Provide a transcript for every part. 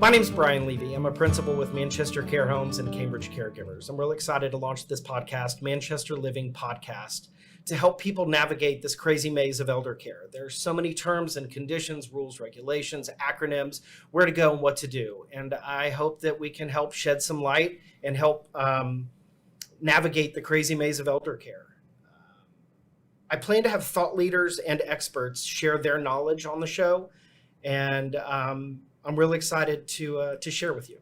My name's Brian Levy. I'm a principal with Manchester Care Homes and Cambridge Caregivers. I'm really excited to launch this podcast, Manchester Living Podcast, to help people navigate this crazy maze of elder care. There's so many terms and conditions, rules, regulations, acronyms, where to go and what to do. And I hope that we can help shed some light and help navigate the crazy maze of elder care. I plan to have thought leaders and experts share their knowledge on the show, and I'm really excited to share with you.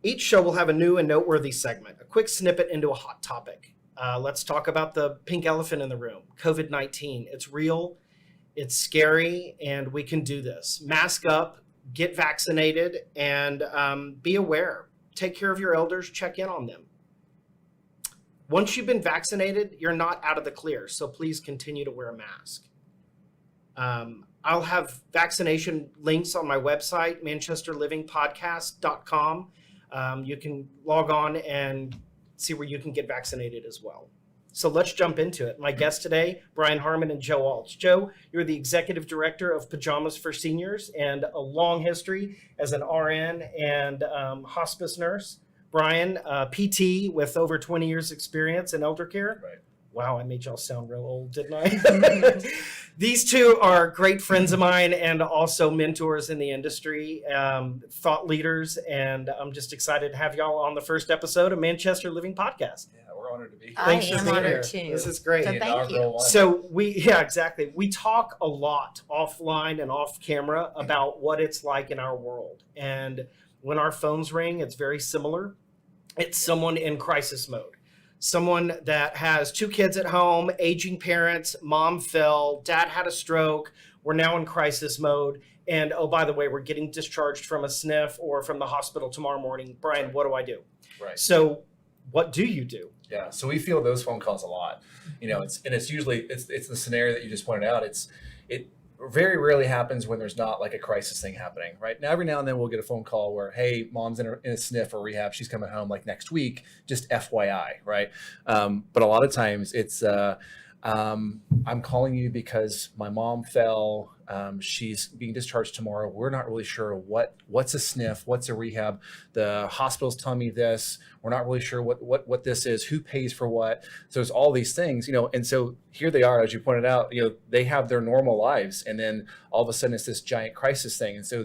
Each show will have a new and noteworthy segment, a quick snippet into a hot topic. Let's talk about the pink elephant in the room, COVID-19. It's real, it's scary, and we can do this. Mask up, get vaccinated, and be aware. Take care of your elders, check in on them. Once you've been vaccinated, you're not out of the clear, so please continue to wear a mask. I'll have vaccination links on my website, manchesterlivingpodcast.com. You can log on and see where you can get vaccinated as well. So let's jump into it. My guests today, Brian Harmon and Joe Alts. Joe, you're the Executive Director of Pajamas for Seniors and a long history as an RN and hospice nurse. Brian, PT with over 20 years experience in elder care. Right. Wow, I made y'all sound real old, didn't I? These two are great friends of mine and also mentors in the industry, thought leaders, and I'm just excited to have y'all on the first episode of Manchester Living Podcast. Yeah, we're honored to be here. Thanks I for am being honored here. too. This is great. So thank you. So exactly. We talk a lot offline and off camera about what it's like in our world. And when our phones ring, it's very similar. It's someone in crisis mode. Someone that has two kids at home, aging parents, mom fell, dad had a stroke, we're now in crisis mode, and oh, by the way, we're getting discharged from a SNF or from the hospital tomorrow morning. Brian, Right. what do I do? Right. So what do you do? Yeah. So we feel those phone calls a lot. You know, it's usually it's the scenario that you just pointed out. It very rarely happens when there's not like a crisis thing happening, right? Now, every now and then we'll get a phone call where, hey, mom's in a SNF or rehab. She's coming home like next week, just FYI, right? But a lot of times it's, I'm calling you because my mom fell. She's being discharged tomorrow. We're not really sure what's a SNF, what's a rehab. The hospital's telling me this. We're not really sure what this is, who pays for what. So there's all these things, you know, and so here they are, as you pointed out, you know, they have their normal lives, and then all of a sudden it's this giant crisis thing. And so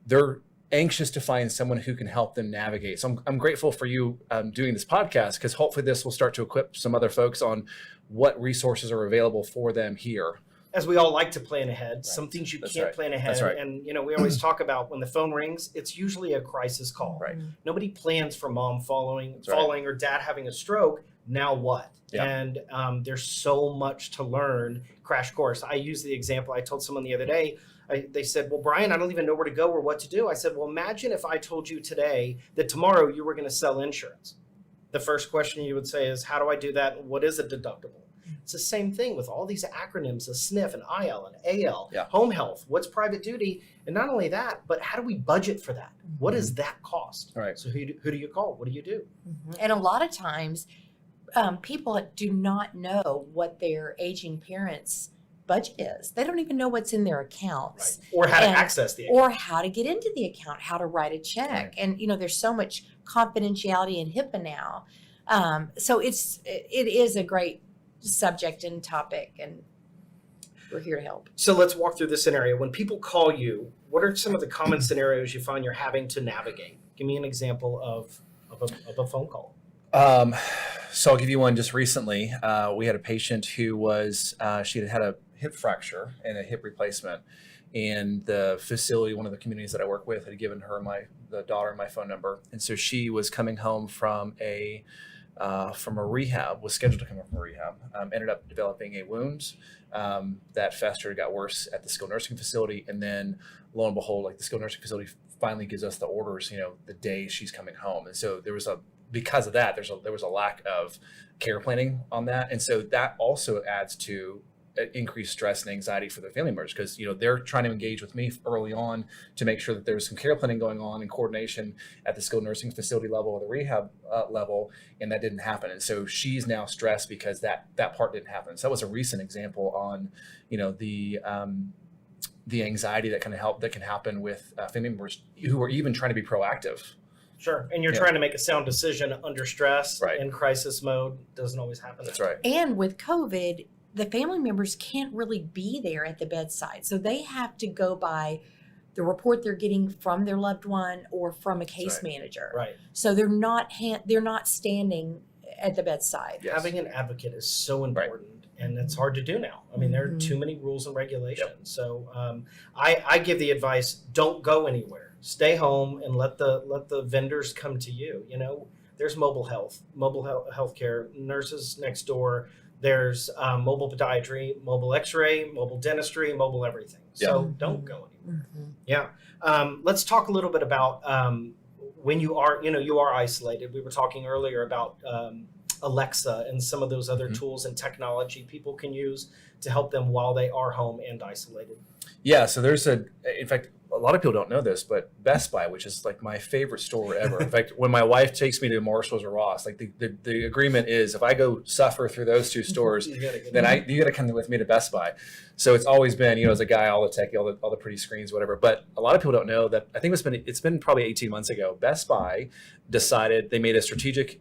they're anxious to find someone who can help them navigate. So I'm grateful for you doing this podcast, because hopefully this will start to equip some other folks on what resources are available for them here. As we all like to plan ahead, Right. some things you That's can't right. plan ahead. That's right. And, you know, we always talk about when the phone rings, it's usually a crisis call. Right. Nobody plans for mom falling right. or dad having a stroke. Now what? Yeah. And there's so much to learn. Crash course. I use the example I told someone the other day. They said, well, Brian, I don't even know where to go or what to do. I said, well, imagine if I told you today that tomorrow you were going to sell insurance. The first question you would say is, how do I do that? What is a deductible? It's the same thing with all these acronyms, a SNF, an IL, an AL, Yeah. home health, what's private duty? And not only that, but how do we budget for that? What does that cost? Right. So who do you call? What do you do? And a lot of times, people do not know what their aging parents' budget is. They don't even know what's in their accounts. Or how to And- access the account. Or how to get into the account, how to write a check. Right. And, you know, there's so much confidentiality in HIPAA now. So it is a great subject and topic, and we're here to help. So let's walk through this scenario. When people call you, what are some of the common scenarios you find you're having to navigate? Give me an example of a phone call. So I'll give you one just recently. We had a patient who was, she had a hip fracture and a hip replacement. And the facility, one of the communities that I work with, had given her the daughter my phone number. And so she was coming home from a rehab, was scheduled to come home from a rehab, ended up developing a wound that festered, got worse at the skilled nursing facility. And then lo and behold, like the skilled nursing facility finally gives us the orders, you know, the day she's coming home. And so because of that, there was a lack of care planning on that. And so that also adds to increased stress and anxiety for their family members, because, you know, they're trying to engage with me early on to make sure that there's some care planning going on in coordination at the skilled nursing facility level or the rehab level, and that didn't happen. And so she's now stressed because that part didn't happen. So that was a recent example on, you know, the the anxiety that can happen with family members who are even trying to be proactive. Sure. And you're trying to make a sound decision under stress in crisis mode. Doesn't always happen. That's right. And with COVID, the family members can't really be there at the bedside. So they have to go by the report they're getting from their loved one or from a case manager. Right. So they're not standing at the bedside. Yes. Having an advocate is so important. And it's hard to do now. I mean, there are too many rules and regulations. Yep. So I give the advice: don't go anywhere. Stay home and let the vendors come to you. You know, there's mobile health care, nurses next door. There's mobile podiatry, mobile X-ray, mobile dentistry, mobile everything. So don't go anywhere. Mm-hmm. Yeah. Let's talk a little bit about when you are isolated. We were talking earlier about Alexa and some of those other tools and technology people can use to help them while they are home and isolated. Yeah, so in fact, a lot of people don't know this, but Best Buy, which is like my favorite store ever. In fact, when my wife takes me to Marshall's or Ross, like the agreement is if I go suffer through those two stores, then you got to come with me to Best Buy. So it's always been, as a guy, all the tech, all the pretty screens, whatever. But a lot of people don't know that. I think it's been probably 18 months ago. Best Buy decided they made a strategic.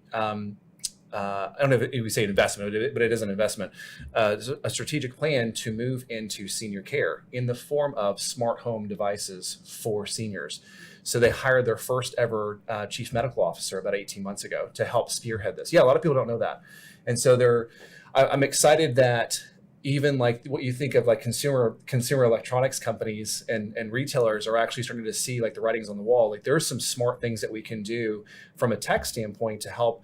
I don't know if we say investment, but it is an investment, a strategic plan to move into senior care in the form of smart home devices for seniors. So they hired their first ever chief medical officer about 18 months ago to help spearhead this. Yeah, a lot of people don't know that. And so I'm excited that even like what you think of like consumer electronics companies and retailers are actually starting to see like the writings on the wall. Like there's some smart things that we can do from a tech standpoint to help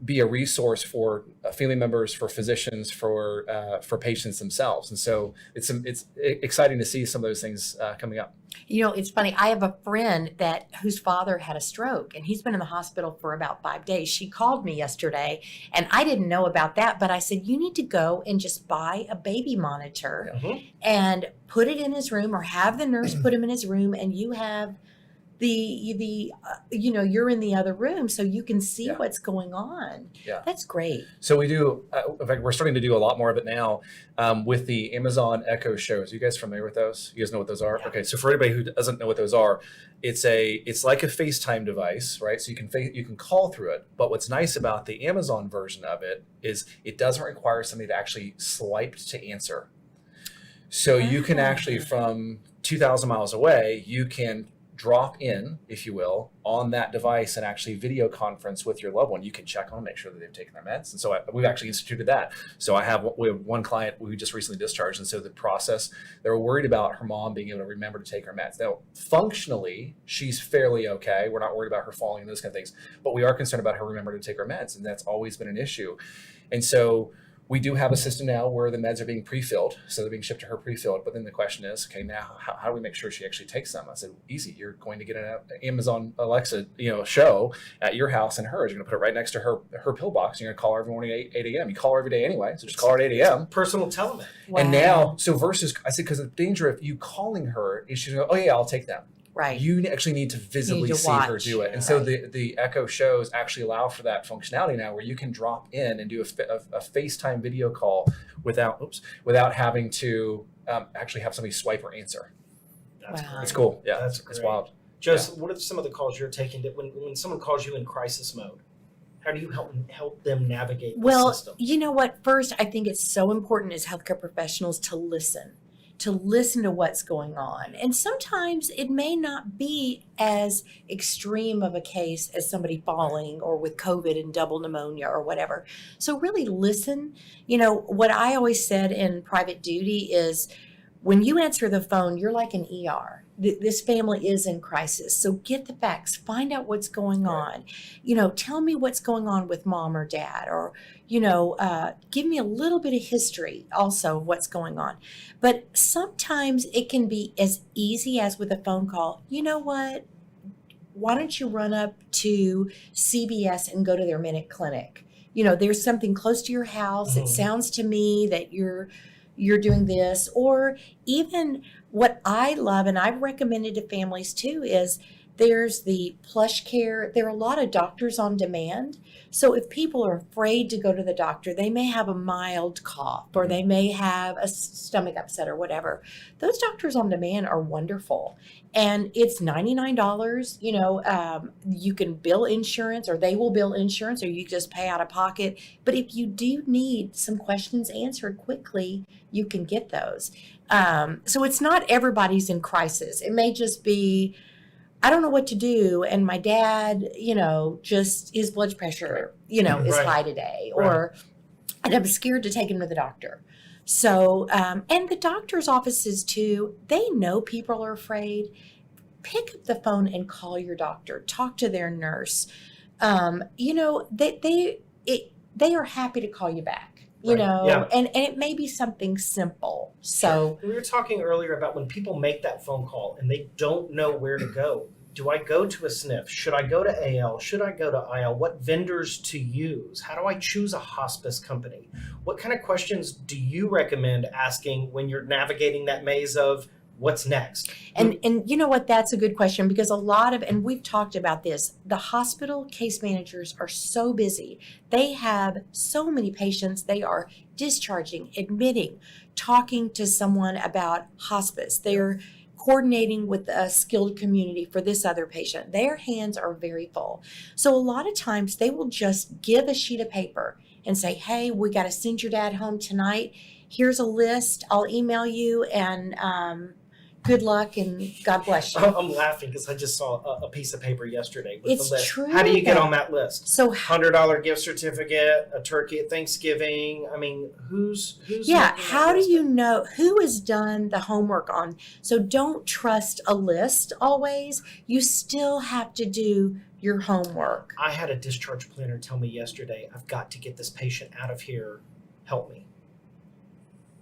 be a resource for family members, for physicians, for patients themselves. And so it's exciting to see some of those things coming up. It's funny. I have a friend whose father had a stroke and he's been in the hospital for about 5 days. She called me yesterday and I didn't know about that, but I said, you need to go and just buy a baby monitor and put it in his room or have the nurse put him in his room and you have you're in the other room so you can see what's going on. Yeah. That's great. So we do, in fact, we're starting to do a lot more of it now with the Amazon Echo shows. Are you guys familiar with those? You guys know what those are? Yeah. Okay. So for anybody who doesn't know what those are, it's like a FaceTime device, right? So you can call through it. But what's nice about the Amazon version of it is it doesn't require somebody to actually swipe to answer. So you can actually, from 2,000 miles away, you can drop in, if you will, on that device and actually video conference with your loved one. You can check on them, make sure that they've taken their meds. And so we've actually instituted that. So we have one client who just recently discharged. And so the process, they were worried about her mom being able to remember to take her meds. Now, functionally, she's fairly okay. We're not worried about her falling and those kind of things, but we are concerned about her remembering to take her meds. And that's always been an issue. And so we do have a system now where the meds are being pre-filled, so they're being shipped to her pre-filled. But then the question is, okay, now how do we make sure she actually takes them? I said, easy. You're going to get an Amazon Alexa, show at your house and hers. You're going to put it right next to her pill box. You're going to call her every morning at 8 a.m. You call her every day anyway, so just call her at 8 a.m. Personal telemed. Wow. And now, so versus, I said, because the danger of you calling her is she's going to go, oh yeah, I'll take them. Right. You actually need to visibly see her do it. And so the Echo shows actually allow for that functionality now where you can drop in and do a FaceTime video call without having to actually have somebody swipe or answer. That's great. It's cool. Yeah, That's it's wild. Joseph, what are some of the calls you're taking when someone calls you in crisis mode? How do you help them navigate the system? You know what? First, I think it's so important as healthcare professionals to listen to what's going on. And sometimes it may not be as extreme of a case as somebody falling or with COVID and double pneumonia or whatever. So really listen. What I always said in private duty is when you answer the phone, you're like an ER. This family is in crisis. So get the facts, find out what's going on. Tell me what's going on with mom or dad, or, give me a little bit of history also of what's going on. But sometimes it can be as easy as with a phone call. You know what? Why don't you run up to CBS and go to their Minute Clinic? There's something close to your house. It sounds to me that you're doing this. Or even what I love, and I've recommended to families too, is There's the plush care. There are a lot of doctors on demand. So if people are afraid to go to the doctor, they may have a mild cough or they may have a stomach upset or whatever. Those doctors on demand are wonderful. And it's $99. You can bill insurance, or they will bill insurance, or you just pay out of pocket. But if you do need some questions answered quickly, you can get those. So it's not everybody's in crisis. It may just be, I don't know what to do, and my dad, just his blood pressure, is Right. high today, Right. and I'm scared to take him to the doctor. So, and the doctor's offices too, they know people are afraid. Pick up the phone and call your doctor. Talk to their nurse. They are happy to call you back. Right. Yeah. And it may be something simple. So We were talking earlier about when people make that phone call and they don't know where to go. Do I go to a SNF? Should I go to AL? Should I go to IL? What vendors to use? How do I choose a hospice company? What kind of questions do you recommend asking when you're navigating that maze of what's next? And you know what, that's a good question, because and we've talked about this, the hospital case managers are so busy. They have so many patients. They are discharging, admitting, talking to someone about hospice. They're coordinating with a skilled community for this other patient. Their hands are very full. So a lot of times they will just give a sheet of paper and say, hey, we got to send your dad home tonight. Here's a list. I'll email you, and good luck and God bless you. I'm laughing because I just saw a piece of paper yesterday with It's the list. true. How do you get on that list? So $100 gift certificate, a turkey at Thanksgiving. I mean, who's yeah, making that how do list? you know who has done the homework on? So don't trust a list always. You still have to do your homework. I had a discharge planner tell me yesterday, I've got to get this patient out of here. Help me.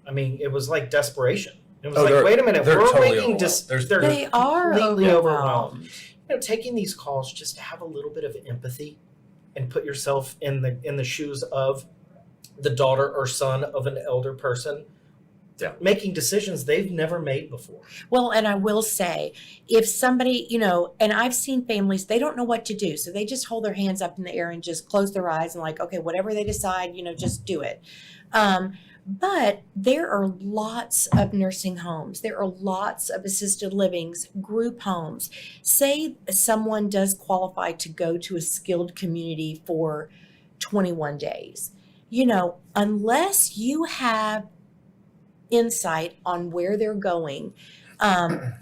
I mean, it was like desperation. It was like, wait a minute, they're we're totally making overwhelmed. they're They are completely overwhelmed. Taking these calls just to have a little bit of empathy and put yourself in the shoes of the daughter or son of an elder person, making decisions they've never made before. Well, and I will say, if somebody, and I've seen families, they don't know what to do. So they just hold their hands up in the air and just close their eyes and like, okay, whatever they decide, just do it. But there are lots of nursing homes. There are lots of assisted livings, group homes. Say someone does qualify to go to a skilled community for 21 days. Unless you have insight on where they're going,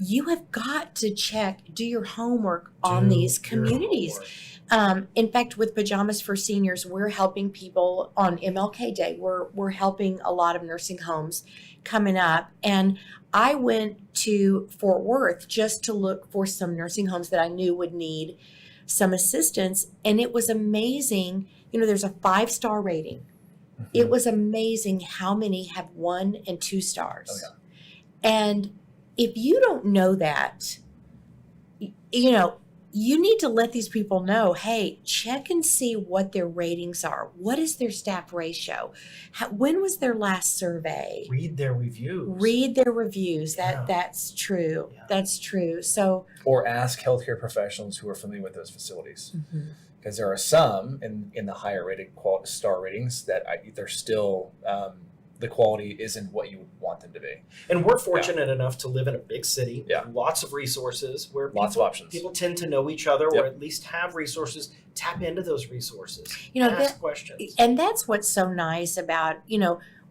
you have got to do your homework on these communities. In fact, with Pajamas for Seniors, we're helping people on MLK Day. We're helping a lot of nursing homes coming up. And I went to Fort Worth just to look for some nursing homes that I knew would need some assistance. And it was amazing. There's a 5-star rating. Mm-hmm. It was amazing how many have 1 and 2 stars. Oh, yeah. And if you don't know that, you need to let these people know, hey, check and see what their ratings are. What is their staff ratio? When was their last survey? Read their reviews. That's true. Yeah. That's true. So, or ask healthcare professionals who are familiar with those facilities. Because there are some in the higher rated star ratings that they're still the quality isn't what you would want them to be. And we're fortunate enough to live in a big city with Yeah. lots of resources where Lots of options. People tend to know each other Yep. or at least have resources. Tap into those resources. You know, ask questions. and that's what's so nice about,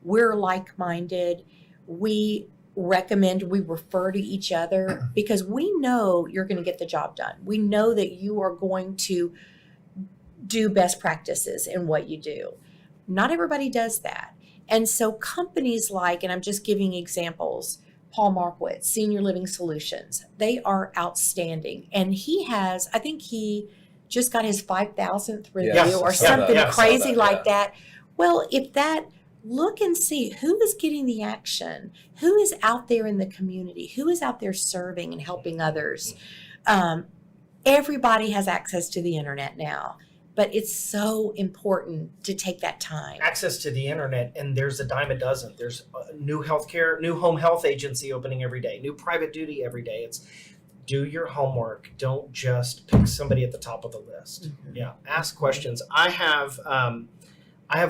we're like-minded. We refer to each other because we know you're going to get the job done. We know that you are going to do best practices in what you do. Not everybody does that. And so companies like, and I'm just giving examples, Paul Markowitz, Senior Living Solutions, they are outstanding. And I think he just got his 5,000th review Yes, or I saw that. something Yeah, I saw crazy that, like yeah. that. Well, look and see who is getting the action, who is out there in the community, who is out there serving and helping others. Everybody has access to the internet now. But it's so important to take that time. Access to the internet, and there's a dime a dozen. There's a new home health agency opening every day, new private duty every day. do your homework. Don't just pick somebody at the top of the list. Yeah, ask questions. I have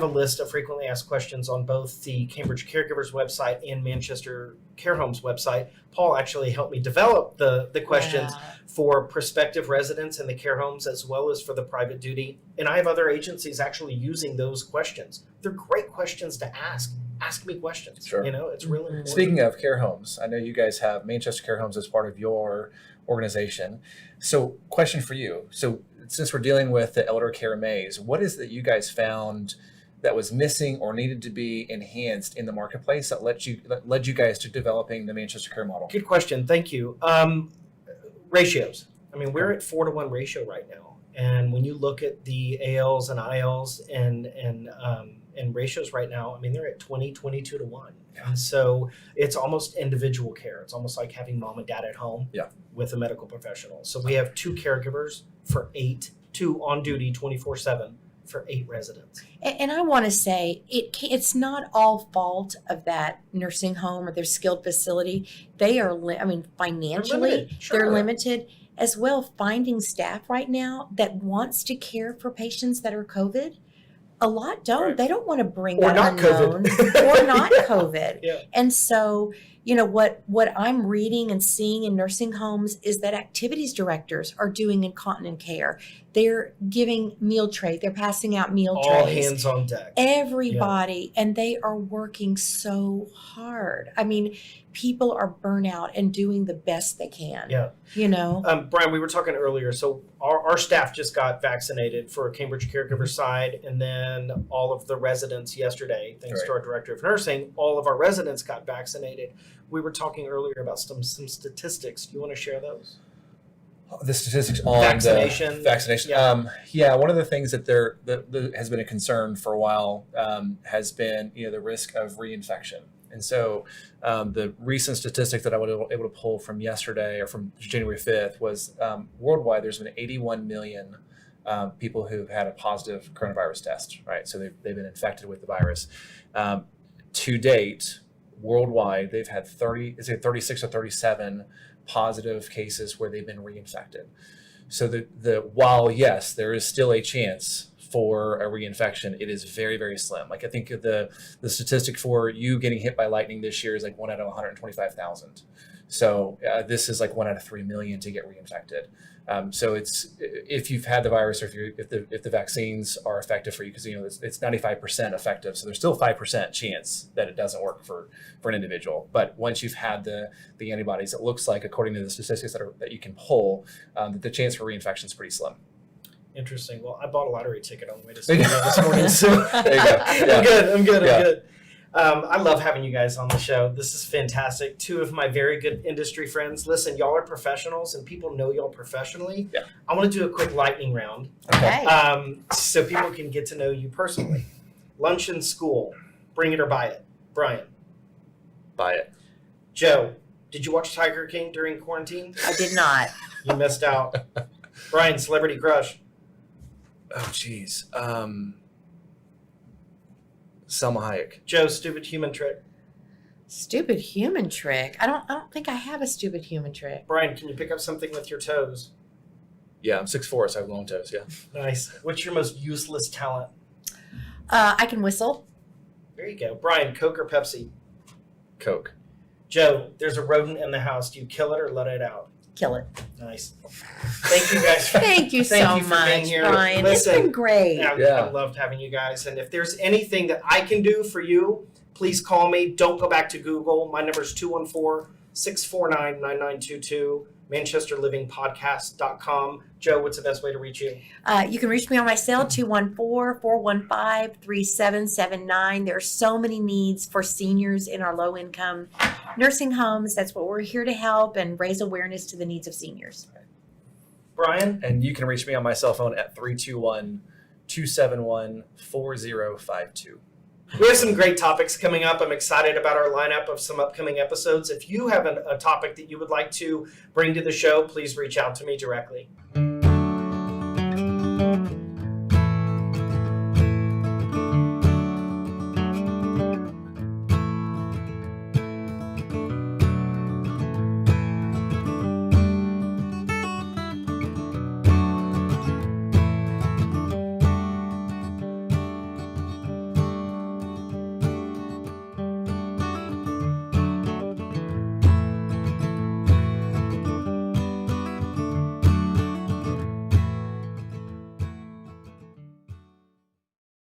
a list of frequently asked questions on both the Cambridge Caregivers website and Manchester Care Homes website. Paul actually helped me develop the questions for prospective residents in the care homes as well as for the private duty. And I have other agencies actually using those questions. They're great questions to ask. Ask me questions. Sure. It's really important. Speaking of care homes, I know you guys have Manchester Care Homes as part of your organization. So question for you. So since we're dealing with the elder care maze, what is that you guys found that was missing or needed to be enhanced in the marketplace that led you guys to developing the Manchester Care model? Good question. Thank you. Ratios. I mean, we're at 4-to-1 ratio right now. And when you look at the ALs and ILs and ratios right now, I mean, they're at 22 to 1. Yeah. And so it's almost individual care. It's almost like having mom and dad at home with a medical professional. So we have 2 caregivers for 2 on duty 24/7 for 8 residents. And I want to say it's not all fault of that nursing home or their skilled facility. They are, financially, they're limited as well. Finding staff right now that wants to care for patients that are COVID. A lot don't. Right. They don't want to bring that unknown or not COVID. Yeah. And so, what I'm reading and seeing in nursing homes is that activities directors are doing incontinent care. They're giving meal trays. They're passing out meal trays. All hands on deck. Everybody. Yeah. And they are working so hard. I mean, people are burnt out and doing the best they can. Yeah. Brian, we were talking earlier. So our staff just got vaccinated for Cambridge Caregiver side, and then all of the residents yesterday, thanks to our director of nursing, all of our residents got vaccinated. We were talking earlier about some statistics. Do you want to share those? The statistics on vaccination. Yeah. One of the things that has been a concern for a while has been the risk of reinfection. And so the recent statistic that I was able to pull from yesterday or from January 5th was worldwide there's been 81 million people who've had a positive coronavirus test, right? So they've been infected with the virus. To date, worldwide, they've had 36 or 37 positive cases where they've been reinfected. So while yes, there is still a chance for a reinfection, it is very, very slim. Like I think the statistic for you getting hit by lightning this year is like 1 out of 125,000. So this is like 1 out of 3 million to get reinfected. So it's if you've had the virus or if the vaccines are effective for you, because it's 95% effective, so there's still 5% chance that it doesn't work for an individual. But once you've had the antibodies, it looks like, according to the statistics that you can pull, that the chance for reinfection is pretty slim. Interesting. Well, I bought a lottery ticket on the way to school this morning, so there you go. I'm good. I love having you guys on the show. This is fantastic. 2 of my very good industry friends. Listen, y'all are professionals, and people know y'all professionally. Yeah. I want to do a quick lightning round. Okay. So people can get to know you personally. Lunch and school. Bring it or buy it. Brian. Buy it. Joe, did you watch Tiger King during quarantine? I did not. You missed out. Brian, celebrity crush. Oh, geez. Selma Hayek. Joe, stupid human trick. Stupid human trick? I don't think I have a stupid human trick. Brian, can you pick up something with your toes? Yeah, I'm 6'4", so I have long toes, yeah. Nice. What's your most useless talent? I can whistle. There you go. Brian, Coke or Pepsi? Coke. Joe, there's a rodent in the house. Do you kill it or let it out? Kill it. Nice. Thank you guys. Thank you so much, Brian. It's been great. I loved having you guys. And if there's anything that I can do for you, please call me. Don't go back to Google. My number is 214-649-9922, manchesterlivingpodcast.com. Joe, what's the best way to reach you? You can reach me on my cell, 214-415-3779. There are so many needs for seniors in our low-income nursing homes. That's what we're here to help and raise awareness to the needs of seniors. Brian? And you can reach me on my cell phone at 321-271-4052. We have some great topics coming up. I'm excited about our lineup of some upcoming episodes. If you have a topic that you would like to bring to the show, please reach out to me directly.